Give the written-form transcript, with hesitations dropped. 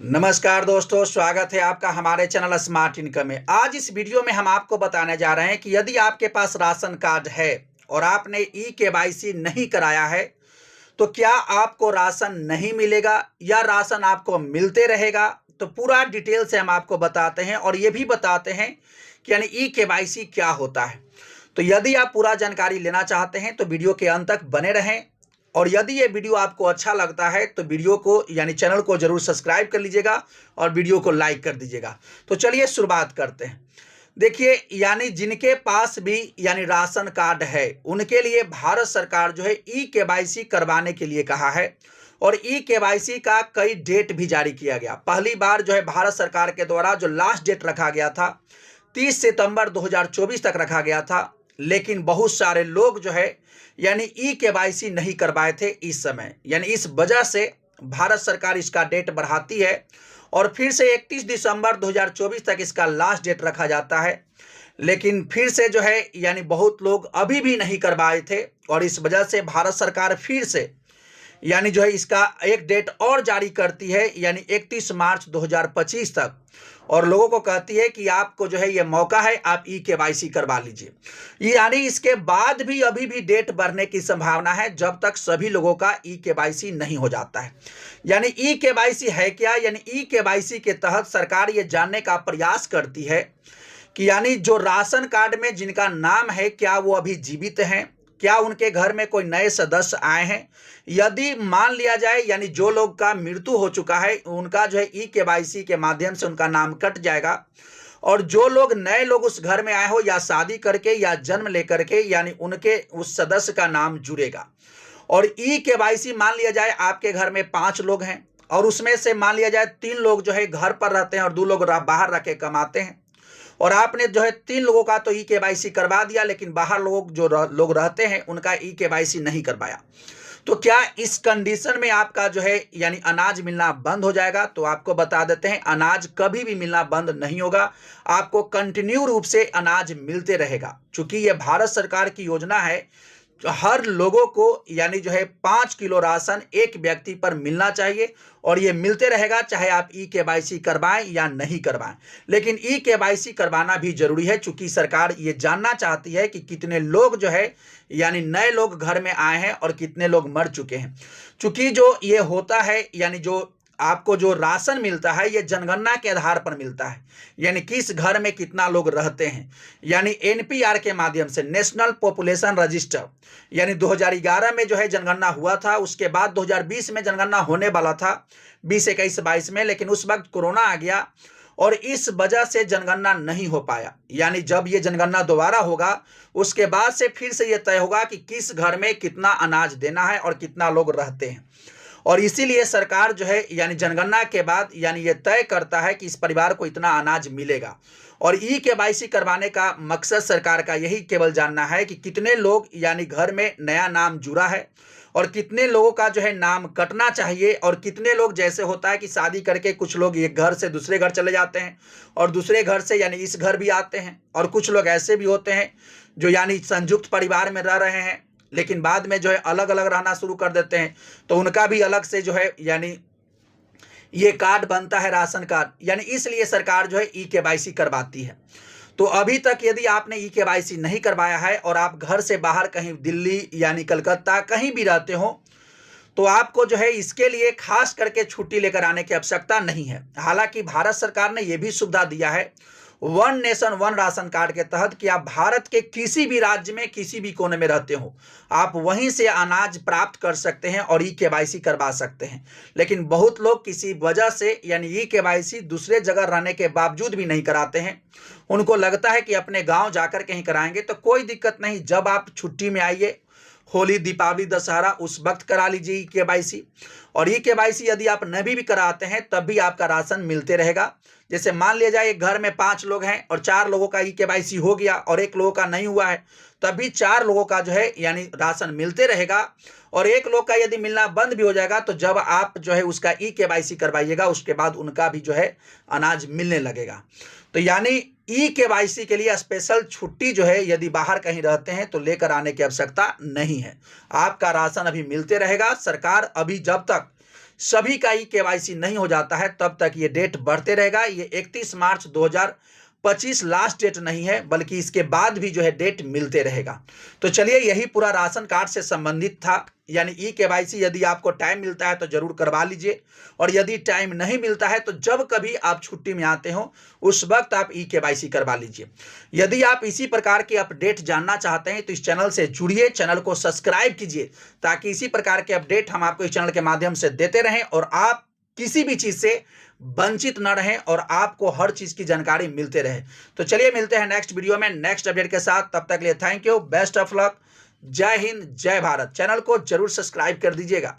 नमस्कार दोस्तों, स्वागत है आपका हमारे चैनल स्मार्ट इनकम में। आज इस वीडियो में हम आपको बताने जा रहे हैं कि यदि आपके पास राशन कार्ड है और आपने ई-केवाईसी नहीं कराया है तो क्या आपको राशन नहीं मिलेगा या राशन आपको मिलते रहेगा। तो पूरा डिटेल से हम आपको बताते हैं और ये भी बताते हैं कि यानी ई-केवाईसी क्या होता है। तो यदि आप पूरा जानकारी लेना चाहते हैं तो वीडियो के अंत तक बने रहें और यदि ये वीडियो आपको अच्छा लगता है तो वीडियो को यानी चैनल को जरूर सब्सक्राइब कर लीजिएगा और वीडियो को लाइक कर दीजिएगा। तो चलिए शुरुआत करते हैं। देखिए, यानी जिनके पास भी यानी राशन कार्ड है उनके लिए भारत सरकार जो है ई-केवाईसी करवाने के लिए कहा है और ई-केवाईसी का कई डेट भी जारी किया गया। पहली बार जो है भारत सरकार के द्वारा जो लास्ट डेट रखा गया था 30 सितंबर 2024 तक रखा गया था, लेकिन बहुत सारे लोग जो है यानी ई-केवाईसी नहीं करवाए थे इस समय, यानी इस वजह से भारत सरकार इसका डेट बढ़ाती है और फिर से 31 दिसंबर 2024 तक इसका लास्ट डेट रखा जाता है। लेकिन फिर से जो है यानी बहुत लोग अभी भी नहीं करवाए थे और इस वजह से भारत सरकार फिर से यानी जो है इसका एक डेट और जारी करती है, यानी 31 मार्च 2025 तक, और लोगों को कहती है कि आपको जो है ये मौका है, आप ई-केवाईसी करवा लीजिए। ये यानी इसके बाद भी अभी भी डेट बढ़ने की संभावना है जब तक सभी लोगों का ई-केवाईसी नहीं हो जाता है। यानी ई-केवाईसी है क्या? यानी ई-केवाईसी के तहत सरकार ये जानने का प्रयास करती है कि यानी जो राशन कार्ड में जिनका नाम है क्या वो अभी जीवित हैं, क्या उनके घर में कोई नए सदस्य आए हैं। यदि मान लिया जाए यानी जो लोग का मृत्यु हो चुका है उनका जो है ई-केवाईसी के माध्यम से उनका नाम कट जाएगा और जो लोग नए लोग उस घर में आए हो या शादी करके या जन्म लेकर के यानी उनके उस सदस्य का नाम जुड़ेगा। और ई-केवाईसी मान लिया जाए आपके घर में 5 लोग हैं और उसमें से मान लिया जाए 3 लोग जो है घर पर रहते हैं और 2 लोग बाहर रह के कमाते हैं और आपने जो है 3 लोगों का तो ई-केवाईसी करवा दिया, लेकिन बाहर लोग रहते हैं उनका ई-केवाईसी नहीं करवाया। तो क्या इस कंडीशन में आपका जो है यानी अनाज मिलना बंद हो जाएगा? तो आपको बता देते हैं, अनाज कभी भी मिलना बंद नहीं होगा, आपको कंटिन्यू रूप से अनाज मिलते रहेगा। चूंकि ये भारत सरकार की योजना है, तो हर लोगों को यानी जो है 5 किलो राशन एक व्यक्ति पर मिलना चाहिए और ये मिलते रहेगा चाहे आप ई-केवाईसी करवाएं या नहीं करवाएं। लेकिन ई-केवाईसी करवाना भी जरूरी है, चूंकि सरकार ये जानना चाहती है कि कितने लोग जो है यानी नए लोग घर में आए हैं और कितने लोग मर चुके हैं। चूंकि जो ये होता है यानी जो आपको जो राशन मिलता है ये जनगणना के आधार पर मिलता है, यानी किस घर में कितना लोग रहते हैं, यानी एनपीआर के माध्यम से, नेशनल पॉपुलेशन रजिस्टर, यानी 2011 में जो है जनगणना हुआ था, उसके बाद 2020 में जनगणना होने वाला था 20, 21, 22 में, लेकिन उस वक्त कोरोना आ गया और इस वजह से जनगणना नहीं हो पाया। यानी जब ये जनगणना दोबारा होगा उसके बाद से फिर से ये तय होगा कि किस घर में कितना अनाज देना है और कितना लोग रहते हैं और इसीलिए सरकार जो है यानी जनगणना के बाद यानी ये तय करता है कि इस परिवार को इतना अनाज मिलेगा। और ई-केवाईसी करवाने का मकसद सरकार का यही केवल जानना है कि कितने लोग यानी घर में नया नाम जुड़ा है और कितने लोगों का जो है नाम कटना चाहिए और कितने लोग, जैसे होता है कि शादी करके कुछ लोग एक घर से दूसरे घर चले जाते हैं और दूसरे घर से यानी इस घर भी आते हैं, और कुछ लोग ऐसे भी होते हैं जो यानी संयुक्त परिवार में रह रहे हैं लेकिन बाद में जो है अलग अलग रहना शुरू कर देते हैं, तो उनका भी अलग से जो है यानी ये कार्ड बनता है, राशन कार्ड। यानी इसलिए सरकार जो है ई-केवाईसी करवाती है। तो अभी तक यदि आपने ई-केवाईसी नहीं करवाया है और आप घर से बाहर कहीं दिल्ली यानी कलकत्ता कहीं भी रहते हो तो आपको जो है इसके लिए खास करके छुट्टी लेकर आने की आवश्यकता नहीं है। हालांकि भारत सरकार ने यह भी सुविधा दिया है one nation one ration card के तहत कि आप भारत के किसी भी राज्य में किसी भी कोने में रहते हो आप वहीं से अनाज प्राप्त कर सकते हैं और ई-केवाईसी करवा सकते हैं। लेकिन बहुत लोग किसी वजह से यानी ई-केवाईसी दूसरे जगह रहने के बावजूद भी नहीं कराते हैं। उनको लगता है कि अपने गांव जाकर कहीं कराएंगे, तो कोई दिक्कत नहीं, जब आप छुट्टी में आइए, होली, दीपावली, दशहरा, उस वक्त करा लीजिए ई-केवाईसी। और ई-केवाईसी यदि आप नहीं भी कराते हैं तब भी आपका राशन मिलते रहेगा। जैसे मान लिया जाए एक घर में 5 लोग हैं और 4 लोगों का ई-केवाईसी हो गया और 1 लोगों का नहीं हुआ है, तब भी 4 लोगों का जो है यानी राशन मिलते रहेगा। और 1 लोग का यदि मिलना बंद भी हो जाएगा तो जब आप जो है उसका ई-केवाईसी करवाइएगा उसके बाद उनका भी जो है अनाज मिलने लगेगा। तो यानी ई-केवाईसी के लिए स्पेशल छुट्टी जो है यदि बाहर कहीं रहते हैं तो लेकर आने की आवश्यकता नहीं है, आपका राशन अभी मिलते रहेगा। सरकार अभी जब तक सभी का ई केवाईसी नहीं हो जाता है तब तक ये डेट बढ़ते रहेगा। ये 31 मार्च 2025 लास्ट डेट नहीं है, बल्कि इसके बाद भी जो है डेट मिलते रहेगा। तो चलिए, यही पूरा राशन कार्ड से संबंधित था। यानी ई केवाईसी यदि आपको टाइम मिलता है तो जरूर करवा लीजिए, और यदि टाइम नहीं मिलता है तो जब कभी आप छुट्टी में आते हो उस वक्त आप ई केवाईसी करवा लीजिए। यदि आप इसी प्रकार के अपडेट जानना चाहते हैं तो इस चैनल से जुड़िए, चैनल को सब्सक्राइब कीजिए, ताकि इसी प्रकार के अपडेट हम आपको इस चैनल के माध्यम से देते रहें और आप किसी भी चीज से वंचित न रहें और आपको हर चीज की जानकारी मिलते रहे। तो चलिए, मिलते हैं नेक्स्ट वीडियो में नेक्स्ट अपडेट के साथ। तब तक के लिए thank you, best of luck, जय हिंद, जय भारत। चैनल को जरूर सब्सक्राइब कर दीजिएगा।